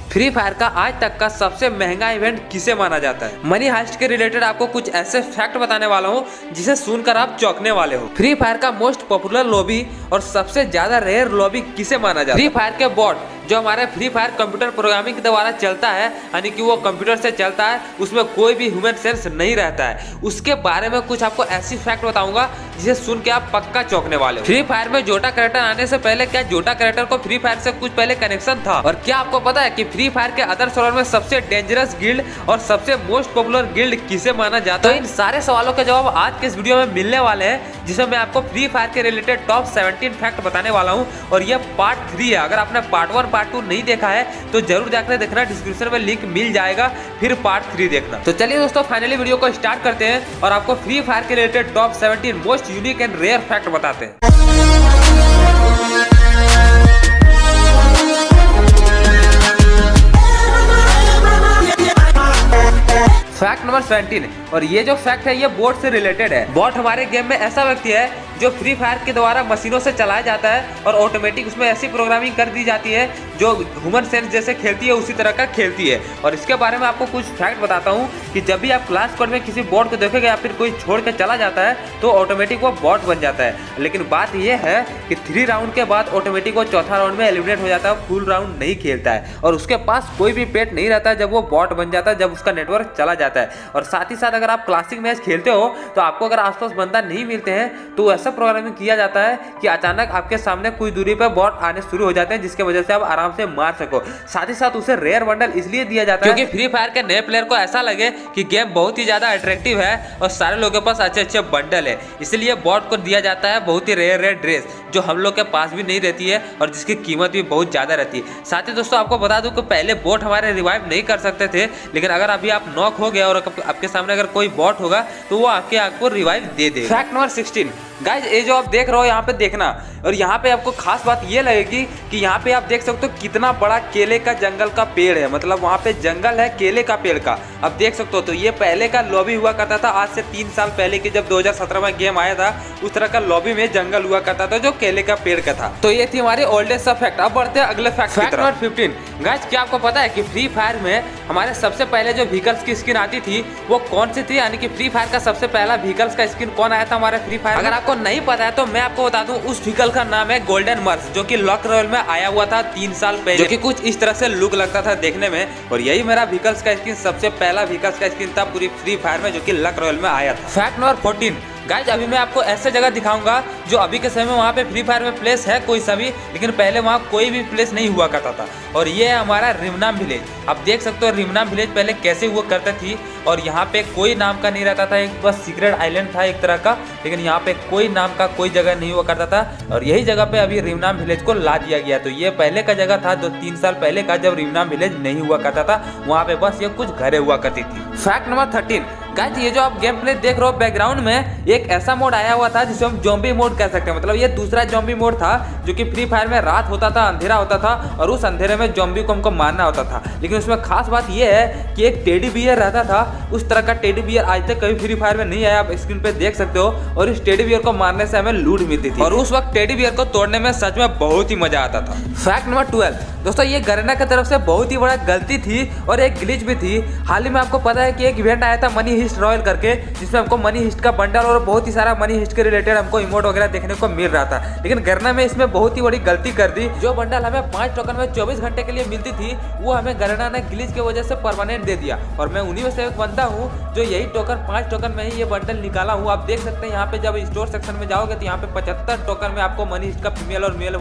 Free fire का आज तक का सबसे महंगा इवेंट किसे माना जाता है। मनी हाइस्ट के रिलेटेड आपको कुछ ऐसे फैक्ट बताने वाला हूँ जिसे सुनकर आप चौंकने वाले हो। फ्री फायर का मोस्ट पॉपुलर लॉबी और सबसे ज्यादा रेयर लॉबी किसे माना जाता है। फ्री फायर के बॉट जो हमारे फ्री फायर कंप्यूटर प्रोग्रामिंग के द्वारा चलता है, यानी कि वो कंप्यूटर से चलता है, उसमें कोई भी ह्यूमन सेंस नहीं रहता है। उसके बारे में कुछ आपको ऐसी फैक्ट बताऊंगा जिसे सुन के आप पक्का चौंकने वाले हो। फ्री फायर में जोटा कैरेक्टर आने से पहले क्या जोटा कैरेक्टर को फ्री फायर से कुछ पहले कनेक्शन था? और क्या आपको पता है कि फ्री फायर के अदर सर्वर में सबसे डेंजरस गिल्ड और सबसे मोस्ट पॉपुलर गिल्ड किसे माना जाता है? तो इन सारे सवालों के जवाब आज के इस वीडियो में मिलने वाले हैं, जिसमें मैं आपको फ्री फायर के रिलेटेड टॉप 17 फैक्ट बताने वाला हूँ। और ये पार्ट 3 है। अगर आपने पार्ट 1 पार्ट 2 नहीं देखा है तो जरूर जाकर देखना, डिस्क्रिप्शन में लिंक मिल जाएगा, फिर पार्ट 3 देखना। तो चलिए दोस्तों, फाइनली वीडियो को स्टार्ट करते हैं और आपको फ्री फायर के related top 17 most unique and rare fact बताते हैं। फैक्ट नंबर 17, और ये जो फैक्ट है ये बॉट से रिलेटेड है। बॉट हमारे गेम में ऐसा व्यक्ति है जो फ्री फायर के द्वारा मशीनों से चलाया जाता है और ऑटोमेटिक उसमें ऐसी प्रोग्रामिंग कर दी जाती है जो ह्यूमन सेंस जैसे खेलती है उसी तरह का खेलती है। और इसके बारे में आपको कुछ फैक्ट बताता हूँ कि जब भी आप क्लास कोड में किसी बॉट को देखोगे या फिर कोई छोड़ के चला जाता है तो ऑटोमेटिक वो बॉट बन जाता है। लेकिन बात यह है कि 3 राउंड के बाद ऑटोमेटिक वो चौथा राउंड में एलिमिनेट हो जाता है, फुल राउंड नहीं खेलता है और उसके पास कोई भी पेट नहीं रहता है जब वो बॉट बन जाता है, जब उसका नेटवर्क चला जाता है। और साथ ही साथ अगर आप क्लासिक मैच खेलते हो तो आपको अगर आसपास बंदा नहीं मिलते हैं तो ऐसा प्रोग्रामिंग किया जाता है कि अचानक आपके सामने कुछ दूरी पर बॉट आने शुरू हो जाते हैं, जिसके वजह से आप आराम से मार सको। साथ ही साथ उसे रेयर बंडल इसलिए दिया जाता है क्योंकि फ्री फायर के नए प्लेयर को ऐसा लगे कि गेम बहुत ही ज्यादा अट्रैक्टिव है और सारे लोगों के पास अच्छे अच्छे बंडल है, इसलिए बॉट को दिया जाता है बहुत ही रेयर ड्रेस जो हम लोग के पास भी नहीं रहती है और जिसकी कीमत भी बहुत ज्यादा रहती है। साथ ही दोस्तों आपको बता दूं कि पहले बॉट हमारे रिवाइव नहीं कर सकते थे, लेकिन अगर अभी आप नॉक हो गया और आपके सामने अगर कोई बॉट होगा तो वो आपको रिवाइव दे दे। फैक्ट नंबर 16, गाइज ये जो आप देख रहे हो यहाँ पे देखना, और यहाँ पे आपको खास बात ये लगेगी कि यहाँ पे आप देख सकते हो कितना बड़ा केले का जंगल का पेड़ है, मतलब वहाँ पे जंगल है केले का पेड़ का, आप देख सकते हो। तो ये पहले का लॉबी हुआ करता था, आज से 3 साल पहले की जब 2017 में गेम आया था उस तरह का लॉबी में जंगल हुआ करता था जो केले का पेड़ का था। तो ये थी हमारी ओल्डेस्ट फैक्ट। अब बढ़ते हैं अगले फैक्ट नंबर 15। गाइज क्या आपको पता है कि फ्री फायर में हमारे सबसे पहले जो व्हीकल्स की स्किन आती थी वो कौन सी थी, यानी कि फ्री फायर का सबसे पहला व्हीकल्स का स्किन कौन आया था हमारे फ्री फायर? अगर आपको नहीं पता है तो मैं आपको बता दूं, उस व्हीकल का नाम है गोल्डन मर्स, जो कि लॉक रॉयल में आया हुआ था 3 साल पहले, जो कि कुछ इस तरह से लुक लगता था देखने में। और यही मेरा व्हीकल्स का स्किन सबसे पहला व्हीकल्स का स्किन था पूरी फ्री फायर में, जो कि लॉक रॉयल में आया था। फैक्ट नंबर 14, गाइज अभी मैं आपको ऐसे जगह दिखाऊंगा जो अभी के समय में वहाँ पे फ्री फायर में प्लेस है कोई सा भी, लेकिन पहले वहाँ कोई भी प्लेस नहीं हुआ करता था। और ये है हमारा रिमनाम विलेज। आप देख सकते हो रिमनाम विलेज पहले कैसे हुआ करता थी, और यहाँ पे कोई नाम का नहीं रहता था, एक बस सीक्रेट आइलैंड था एक तरह का, लेकिन यहाँ पे कोई नाम का कोई जगह नहीं हुआ करता था। और यही जगह पे अभी रिमनाम विलेज को ला दिया गया। तो ये पहले का जगह था जो 3 साल पहले का, जब रिमनाम विलेज नहीं हुआ करता था, वहाँ पे बस ये कुछ घरें हुआ करती थी। फैक्ट नंबर 13, गाइस ये जो आप गेम प्ले देख रहे हो बैकग्राउंड में, एक ऐसा मोड आया हुआ था जिसे हम ज़ॉम्बी मोड कह सकते हैं। मतलब ये दूसरा ज़ॉम्बी मोड था जो कि फ्री फायर में रात होता था, अंधेरा होता था और उस अंधेरे में ज़ॉम्बी को हमको मारना होता था। लेकिन उसमें खास बात ये है कि एक टेडी बियर रहता था, उस तरह का टेडी बियर आज तक कभी फ्री फायर में नहीं आया, आप स्क्रीन पे देख सकते हो। और इस टेडी बियर को मारने से हमें लूट मिलती थी और उस वक्त टेडी बियर को तोड़ने में सच में बहुत ही मजा आता था। फैक्ट नंबर 12, दोस्तों ये गरना की तरफ से बहुत ही बड़ा गलती थी और एक ग्लिच भी थी। हाल ही में आपको पता है कि एक इवेंट आया था मनी हिस्ट रॉयल करके, जिसमें हमको मनी हिस्ट का बंडल और बहुत ही सारा मनी हिस्ट के रिलेटेड हमको इमोट वगैरह देखने को मिल रहा था। लेकिन गरना में इसमें बहुत ही बड़ी गलती कर दी। जो बंडल हमें 5 टोकन में 24 घंटे के लिए मिलती थी वो हमें गरना ने ग्लिच की वजह से परमानेंट दे दिया। और मैं उन्हीं में से एक बंदा हूँ जो यही टोकन 5 टोकन में ही ये बंडल निकाला हूँ। आप देख सकते हैं यहाँ पे जब स्टोर सेक्शन में जाओगे तो यहाँ पे 75 टोकन में आपको मनी हिस्ट का फीमेल और मेल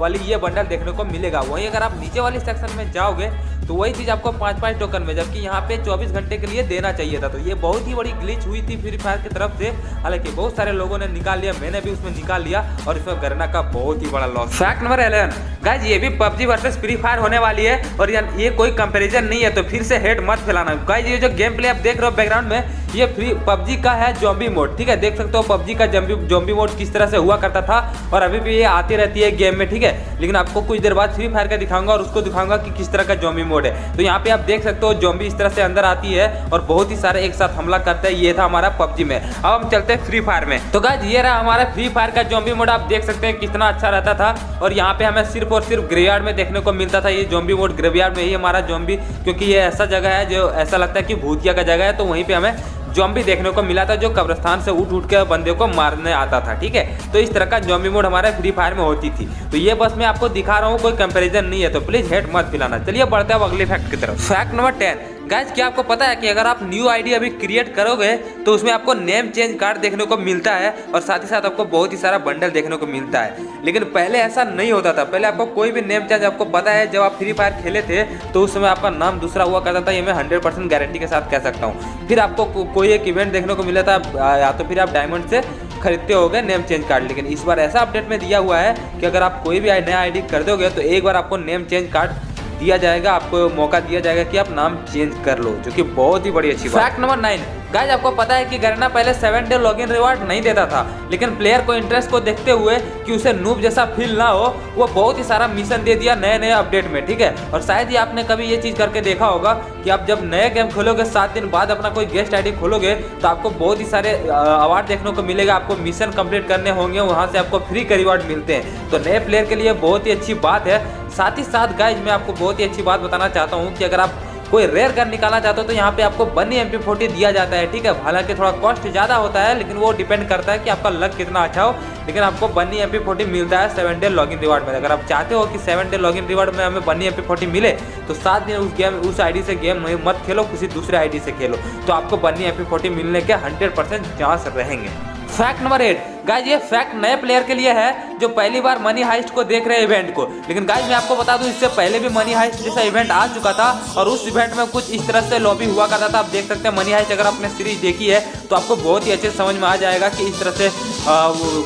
वाली ये बंडल देखने को मिलेगा। वहीं अगर आप नीचे वाली सेक्शन में जाओगे तो वही चीज आपको 5-5 टोकन में, जबकि यहाँ पे 24 घंटे के लिए देना चाहिए था। तो ये बहुत ही बड़ी ग्लिच हुई थी फ्री फायर की तरफ से। हालांकि बहुत सारे लोगों ने निकाल लिया, मैंने भी उसमें निकाल लिया और इसमें गरना का बहुत ही बड़ा लॉस। फैक्ट नंबर 11, गाइज ये भी पबजी वर्सेस फ्री फायर होने वाली है और ये कोई कंपैरिजन नहीं है, तो फिर से हेट मत फैलाना। गाइज ये जो गेम प्ले आप देख रहे हो बैकग्राउंड में, ये फ्री पबजी का है ज़ॉम्बी मोड, ठीक है। देख सकते हो पबजी का ज़ॉम्बी मोड किस तरह से हुआ करता था और अभी भी ये आती रहती है गेम में, ठीक है। लेकिन आपको कुछ देर बाद फ्री फायर का दिखाऊंगा और उसको दिखाऊंगा कि किस तरह का ज़ॉम्बी मोड है। तो यहाँ पे आप देख सकते हो ज़ॉम्बी इस तरह से अंदर आती है और बहुत ही सारे एक साथ हमला करते हैं। ये था हमारा पबजी में। अब हम चलते हैं फ्री फायर में। तो गाइस ये रहा हमारा फ्री फायर का ज़ॉम्बी मोड। आप देख सकते हैं कितना अच्छा रहता था और यहाँ पे हमें सिर्फ और सिर्फ ग्रेवयार्ड में देखने को मिलता था। ये ज़ॉम्बी मोड ग्रेवयार्ड में ही हमारा ज़ॉम्बी, क्योंकि ये ऐसा जगह है जो ऐसा लगता है कि भूतिया का जगह है, तो वहीं पे हमें ज़ॉम्बी देखने को मिला था जो कब्रिस्तान से उठ के बंदे को मारने आता था। ठीक है, तो इस तरह का ज़ॉम्बी मोड हमारे फ्री फायर में होती थी। तो ये बस मैं आपको दिखा रहा हूँ, कोई कंपैरिजन नहीं है, तो प्लीज हेट मत पिलाना। चलिए बढ़ते हैं अब अगले फैक्ट की तरफ। Fact number 10। गाइस क्या आपको पता है कि अगर आप न्यू आईडी अभी क्रिएट करोगे तो उसमें आपको नेम चेंज कार्ड देखने को मिलता है और साथ ही साथ आपको बहुत ही सारा बंडल देखने को मिलता है। लेकिन पहले ऐसा नहीं होता था। पहले आपको कोई भी नेम चेंज, आपको पता है जब आप फ्री फायर खेले थे तो उस समय आपका नाम दूसरा हुआ करता था। ये मैं 100% गारंटी के साथ कह सकता हूँ। फिर आपको कोई एक इवेंट देखने को मिला था, या तो फिर आप डायमंड से खरीदते होगे नेम चेंज कार्ड। लेकिन इस बार ऐसा अपडेट में दिया हुआ है कि अगर आप कोई भी नया आईडी कर दोगे तो एक बार आपको नेम चेंज कार्ड दिया जाएगा, आपको मौका दिया जाएगा कि आप नाम चेंज कर लो, जो कि बहुत ही बड़ी अच्छी बात। Fact number 9। गाइस आपको पता है कि गैरेना पहले 7 डे लॉगिन रिवार्ड नहीं देता था, लेकिन प्लेयर को इंटरेस्ट को देखते हुए कि उसे नूब जैसा फील ना हो, वो बहुत ही सारा मिशन दे दिया नए अपडेट में। ठीक है, और शायद ही आपने कभी ये चीज़ करके देखा होगा कि आप जब नए गेम खोलोगे 7 दिन बाद अपना कोई गेस्ट आईडी खोलोगे तो आपको बहुत ही सारे अवार्ड देखने को मिलेगा। आपको मिशन कंप्लीट करने होंगे, वहाँ से आपको फ्री के रिवार्ड मिलते हैं। तो नए प्लेयर के लिए बहुत ही अच्छी बात है। साथ ही साथ गाइज मैं आपको बहुत ही अच्छी बात बताना चाहता हूँ कि अगर आप कोई रेयर गन निकालना चाहते हो तो यहाँ पे आपको बनी MP40 दिया जाता है। ठीक है, हालांकि थोड़ा कॉस्ट ज़्यादा होता है, लेकिन वो डिपेंड करता है कि आपका लक कितना अच्छा हो। लेकिन आपको बनी MP40 मिलता है 7 डे लॉगिन रिवार्ड में। अगर आप चाहते हो कि 7 डे लॉगिन रिवार्ड में हमें बनी MP40 मिले तो 7 दिन उस आईडी से गेम मत खेलो, किसी दूसरे आईडी से खेलो, तो आपको बनी MP40 मिलने के 100% चांस रहेंगे। Fact number 8। गाइज ये फैक्ट नए प्लेयर के लिए है जो पहली बार मनी हाइस्ट को देख रहे हैं इवेंट को। लेकिन गाइज मैं आपको बता दूं, इससे पहले भी मनी हाइस्ट जैसा इवेंट आ चुका था और उस इवेंट में कुछ इस तरह से लॉबी हुआ करता था। आप देख सकते हैं मनी हाइस्ट, अगर आपने सीरीज देखी है तो आपको बहुत ही अच्छे समझ में आ जाएगा कि इस तरह से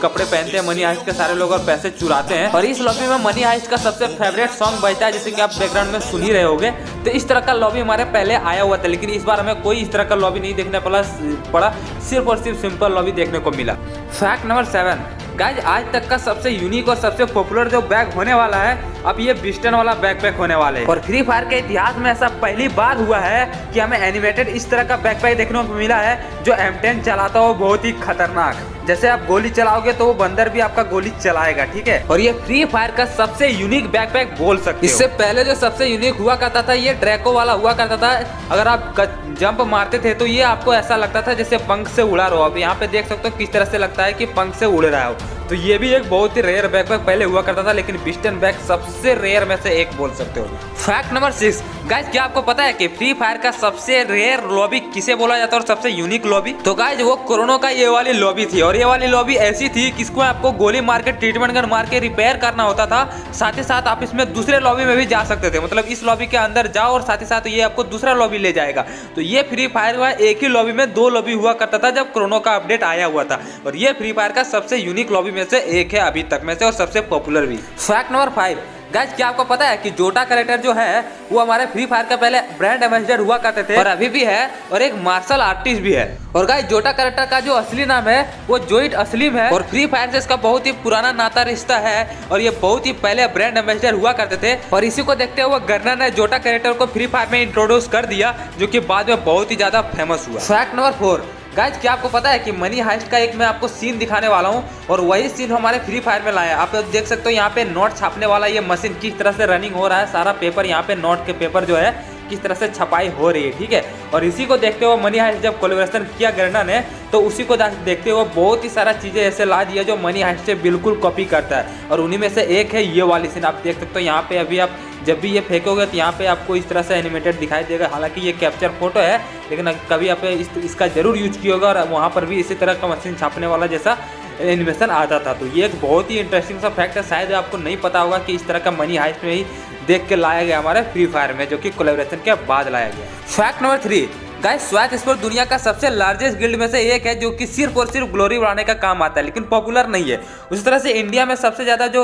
कपड़े पहनते हैं मनी हाइस्ट के सारे लोग और पैसे चुराते हैं। और इस लॉबी में मनी हाइस्ट का सबसे फेवरेट सॉन्ग बजता है, जैसे कि आप बैकग्राउंड में सुन ही रहे होगे। तो इस तरह का लॉबी हमारे पहले आया हुआ था, लेकिन इस बार हमें कोई इस तरह का लॉबी नहीं देखने पड़ा, सिर्फ और सिर्फ सिंपल लॉबी देखने को मिला। Fact number 7। गाइज आज तक का सबसे यूनिक और सबसे पॉपुलर जो बैग होने वाला है, अब ये बिस्टन वाला बैकपैक होने वाला है। और फ्री फायर के इतिहास में ऐसा पहली बार हुआ है कि हमें एनिमेटेड इस तरह का बैकपैक देखने को मिला है जो M10 चलाता हो बहुत ही खतरनाक। जैसे आप गोली चलाओगे तो वो बंदर भी आपका गोली चलाएगा। ठीक है, और ये फ्री फायर का सबसे यूनिक बैकपैक बोल सकते हो। इससे पहले जो सबसे यूनिक हुआ करता था ये ड्रैको वाला हुआ करता था। अगर आप जंप मारते थे तो ये आपको ऐसा लगता था जैसे पंख से उड़ा रहो। अब यहाँ पे देख सकते हो किस तरह से लगता है कि पंख से उड़ रहा हो। तो ये भी एक बहुत ही रेयर बैकपैक पहले हुआ करता था, लेकिन पिस्टन बैग सबसे रेयर में से एक बोल सकते हो। Fact number 6। गाइज क्या आपको पता है कि फ्री फायर का सबसे रेयर लॉबी किसे बोला जाता है और सबसे यूनिक लॉबी? तो गाइज वो कोरोना का ये वाली लॉबी थी। और ये वाली लॉबी ऐसी थी कि इसको आपको गोली मार के ट्रीटमेंट गन मार के रिपेयर करना होता था। साथ ही साथ आप इसमें दूसरे लॉबी में भी जा सकते थे, मतलब इस लॉबी के अंदर जाओ और साथ ही साथ ये आपको दूसरा लॉबी ले जाएगा। तो ये फ्री फायर में एक ही लॉबी में 2 लॉबी हुआ करता था जब कोरोना का अपडेट आया हुआ था। और ये फ्री फायर का सबसे यूनिक लॉबी में से एक है अभी तक में से, और सबसे पॉपुलर भी। Fact number 5। गाइज क्या आपको पता है कि जोटा कैरेक्टर जो है वो हमारे फ्री फायर का पहले ब्रांड एम्बेसडर हुआ करते थे और अभी भी है, और एक मार्शल आर्टिस्ट भी है। और गाइज जोटा कैरेक्टर का जो असली नाम है वो जोइट असलीम है और फ्री फायर से इसका बहुत ही पुराना नाता रिश्ता है और ये बहुत ही पहले ब्रांड एम्बेसडर हुआ करते थे। और इसी को देखते हुए गर्ना ने जोटा कैरेक्टर को फ्री फायर में इंट्रोड्यूस कर दिया, जो कि बाद में बहुत ही ज्यादा फेमस हुआ। Fact number 4। गाइज क्या आपको पता है कि मनी हाइस्ट का एक मैं आपको सीन दिखाने वाला हूं और वही सीन हमारे फ्री फायर में लाया। आप देख सकते हो यहाँ पे नोट छापने वाला ये मशीन किस तरह से रनिंग हो रहा है। सारा पेपर यहाँ पे नोट के पेपर जो है किस तरह से छपाई हो रही है। ठीक है, और इसी को देखते हुए मनी हाइस्ट जब कोलैबोरेशन किया गर्ना ने तो उसी को देखते हुए बहुत ही सारा चीज़ें ऐसे ला दिया जो मनी हाइस्ट से बिल्कुल कॉपी करता है। और उन्हीं में से एक है ये वाली सीन। आप देख सकते हो यहाँ पे अभी आप जब भी ये फेंकोगे तो यहाँ पे आपको इस तरह से एनिमेटेड दिखाई देगा। हालांकि ये कैप्चर फोटो है, लेकिन कभी आप इसका जरूर यूज किया होगा और वहाँ पर भी इसी तरह का मशीन छापने वाला जैसा एनिमेशन आता था। तो ये एक बहुत ही इंटरेस्टिंग सा फैक्ट है, शायद आपको नहीं पता होगा कि इस तरह का मनी हाइस्ट में ही देख के लाया गया हमारे फ्री फायर में, जो कि कोलैबोरेशन के बाद लाया गया। Fact number 3। Guys swag sport दुनिया का सबसे लार्जेस्ट गिल्ड में से एक है, जो कि सिर्फ और सिर्फ ग्लोरी बढ़ाने का काम आता है, लेकिन पॉपुलर नहीं है। उसी तरह से इंडिया में सबसे ज्यादा जो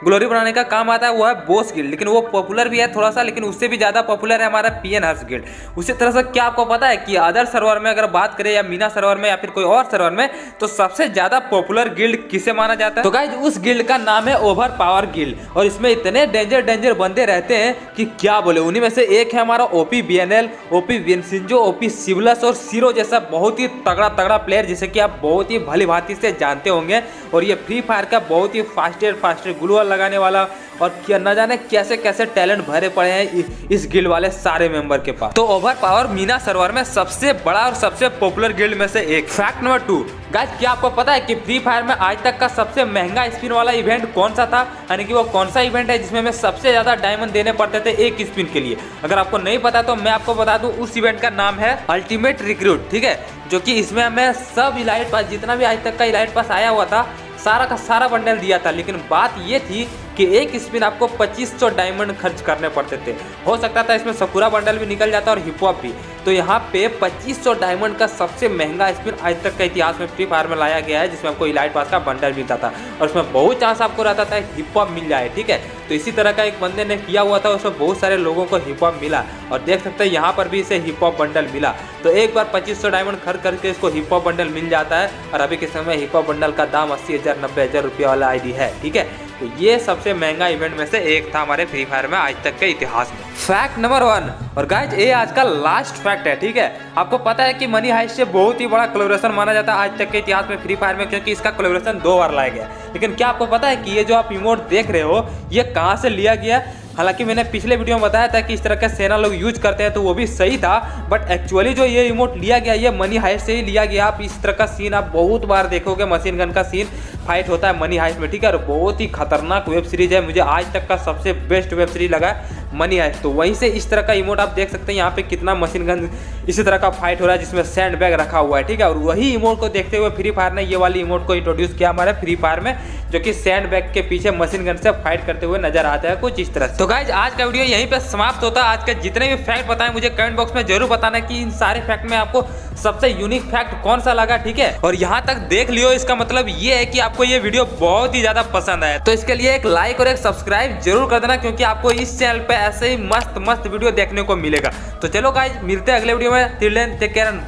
ग्लोरी बढ़ाने का काम आता है वो है बॉस गिल्ड, लेकिन वो पॉपुलर भी है थोड़ा सा, लेकिन उससे भी ज्यादा पॉपुलर है हमारा पीएन हर्ष गिल्ड। उसी तरह से क्या आपको पता है कि अदर सर्वर में अगर बात करें या मीना सर्वर में या फिर कोई और सर्वर में, तो सबसे ज्यादा पॉपुलर गिल्ड किसे माना जाता है? तो गाइस उस गिल्ड का नाम है ओवर पावर गिल्ड, और इसमें इतने डेंजर बंदे रहते हैं कि क्या बोले। उन्हीं में से एक है हमारा ओपी बीएनएल, ओपी विनसिंजो, ओपी सिवलस और सीरो जैसा बहुत ही तगड़ा प्लेयर, जिसे कि आप बहुत ही भली भांति से जानते होंगे। और ये फ्री फायर का बहुत ही फास्टर ग्लूअल लगाने वाला, और क्या न जाने कैसे कैसे टैलेंट भरे पड़े हैं इस गिल्ड वाले सारे मेंबर के पास। तो ओवर पावर मीना सर्वर में सबसे बड़ा और सबसे पॉपुलर गिल्ड में से एक। फैक्ट नंबर 2, गाइस क्या आपको पता है कि फ्री फायर में आज तक का सबसे महंगा स्पिन वाला इवेंट कौन सा था? यानी कि वो कौन सा इवेंट है जिसमें हमें सबसे ज्यादा डायमंड देने पड़ते थे एक स्पिन के लिए? अगर आपको नहीं पता तो मैं आपको बता दूं, उस इवेंट का नाम है अल्टीमेट रिक्रूट, ठीक है। जो कि इसमें हमें सब इलाइट पास, जितना भी आज तक का इलाइट पास आया हुआ था, सारा का सारा बंडल दिया था। लेकिन बात ये थी कि एक स्पिन आपको 2500 डायमंड खर्च करने पड़ते थे। हो सकता था इसमें सकुरा बंडल भी निकल जाता और हिप हॉप भी। तो यहाँ पे 2500 डायमंड का सबसे महंगा स्पिन आज तक का इतिहास में फ्री फायर में लाया गया है, जिसमें आपको इलाइट पास का बंडल मिलता था, और उसमें बहुत चांस आपको रहता था हिप हॉप मिल जाए, ठीक है। तो इसी तरह का एक बंदे ने किया हुआ था, उसमें बहुत सारे लोगों को हिप हॉप मिला, और देख सकते हैं यहाँ पर भी इसे हिप हॉप बंडल मिला। तो एक बार 2500 डायमंड खर्च करके इसको हिप हॉप बंडल मिल जाता है, और अभी के समय हिप हॉप बंडल का दाम 80,000 90,000 रुपये वाला आईडी है, ठीक है। तो ये सबसे महंगा इवेंट में से एक था हमारे फ्री फायर में आज तक के इतिहास में। फैक्ट नंबर 1, और गाइज ये आज का लास्ट फैक्ट है, ठीक है। आपको पता है कि मनी हाइस्ट से बहुत ही बड़ा कोलैबोरेशन माना जाता है आज तक के इतिहास में फ्री फायर में, क्योंकि इसका कोलैबोरेशन 2 बार लाया गया। लेकिन क्या आपको पता है कि ये जो आप इमोट देख रहे हो ये कहाँ से लिया गया? हालांकि मैंने पिछले वीडियो में बताया था कि इस तरह का सेना लोग यूज करते हैं, तो वो भी सही था, बट एक्चुअली जो ये इमोट लिया गया ये मनी हाइस्ट से ही लिया गया। आप इस तरह का सीन आप बहुत बार देखोगे, मशीन गन का सीन फाइट होता है मनी हाइस्ट में, ठीक है। और बहुत ही खतरनाक वेब सीरीज है, मुझे आज तक का सबसे बेस्ट वेब सीरीज लगा मनी हाइस्ट। तो वहीं से इस तरह का इमोट आप देख सकते हैं, यहाँ पे कितना मशीन गन इसी तरह का फाइट हो रहा है जिसमें सैंड बैग रखा हुआ है, ठीक है। और वही इमोट को देखते हुए फ्री फायर ने ये वाली इमोट को इंट्रोड्यूस किया हमारे फ्री फायर में, जो कि सैंड बैग के पीछे मशीन गन से फाइट करते हुए नजर आता है कुछ इस तरह से। तो गाइज आज का वीडियो यहीं पे समाप्त होता है। आज के जितने भी फैक्ट बताएं मुझे कमेंट बॉक्स में जरूर बताना कि इन सारे फैक्ट में आपको सबसे यूनिक फैक्ट कौन सा लगा, ठीक है। और यहाँ तक देख लियो, इसका मतलब ये है कि आपको ये वीडियो बहुत ही ज्यादा पसंद आया। तो इसके लिए एक लाइक और एक सब्सक्राइब जरूर कर देना, क्योंकि आपको इस चैनल पे ऐसे ही मस्त वीडियो देखने को मिलेगा। तो चलो गाइज मिलते हैं अगले वीडियो में। Till then take care.